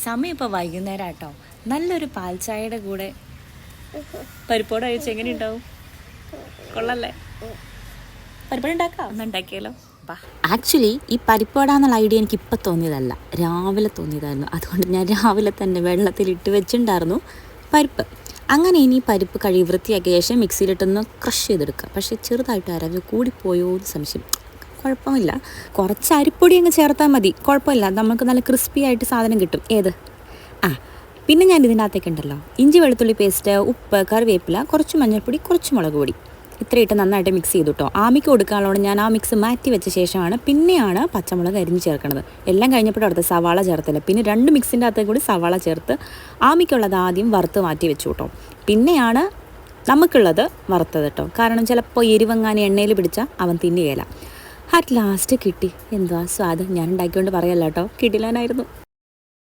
സമയം ഇപ്പോൾ വൈകുന്നേരം കേട്ടോ. നല്ലൊരു പാൽ ചായയുടെ കൂടെ പരിപ്പോടെ കഴിച്ച് എങ്ങനെ ഉണ്ടാവും? കൊള്ളല്ലേ? പരിപ്പോടെ ഉണ്ടാക്കാം, ഒന്ന് ഉണ്ടാക്കിയാലോ? ആക്ച്വലി ഈ പരിപ്പുവട എന്നുള്ള ഐഡിയ എനിക്ക് ഇപ്പം തോന്നിയതല്ല, രാവിലെ തോന്നിയതായിരുന്നു. അതുകൊണ്ട് ഞാൻ രാവിലെ തന്നെ വെള്ളത്തിലിട്ട് വെച്ചിട്ടുണ്ടായിരുന്നു പരിപ്പ്. അങ്ങനെ ഇനി പരിപ്പ് കഴുകി വൃത്തിയാക്കിയ ശേഷം മിക്സിയിലിട്ടൊന്ന് ക്രഷ് ചെയ്തെടുക്കുക. പക്ഷേ ചെറുതായിട്ട് അരവ് കൂടിപ്പോയോ എന്ന് സംശയം. കുഴപ്പമില്ല, കുറച്ച് അരിപ്പൊടി അങ്ങ് ചേർത്താൽ മതി, കുഴപ്പമില്ല. നമുക്ക് നല്ല ക്രിസ്പി ആയിട്ട് സാധനം കിട്ടും. ഏത് പിന്നെ ഞാൻ ഇതിനകത്തേക്ക് ഉണ്ടല്ലോ ഇഞ്ചി വെളുത്തുള്ളി പേസ്റ്റ്, ഉപ്പ്, കറിവേപ്പില, കുറച്ച് മഞ്ഞൾപ്പൊടി, കുറച്ച് മുളക് പൊടി, ഇത്രയിട്ട് നന്നായിട്ട് മിക്സ് ചെയ്തു കേട്ടോ. ആമിക്ക് കൊടുക്കാനുള്ളത് ഞാൻ ആ മിക്സ് മാറ്റി വെച്ച ശേഷമാണ് പിന്നെയാണ് പച്ചമുളക് അരിഞ്ഞ് ചേർക്കുന്നത്. എല്ലാം കഴിഞ്ഞപ്പോഴും അടുത്ത് സവാള ചേർത്തില്ല. പിന്നെ 2 മിക്സിൻ്റെ അകത്തേക്ക് കൂടി സവാള ചേർത്ത് ആമിക്കുള്ളത് ആദ്യം വറുത്ത് മാറ്റി വെച്ചു കേട്ടോ. പിന്നെയാണ് നമുക്കുള്ളത് വറുത്തത് കേട്ടോ. കാരണം ചിലപ്പോൾ എരിവെങ്ങാനും എണ്ണയിൽ പിടിച്ചാൽ അവൻ തിന്നുകയില്ല. അറ്റ് ലാസ്റ്റ് കിട്ടി. എന്തുവാ സ്വാദ്, ഞാൻ ഉണ്ടാക്കിക്കൊണ്ട് പറയല്ല കേട്ടോ, കിടിലനായിരുന്നു.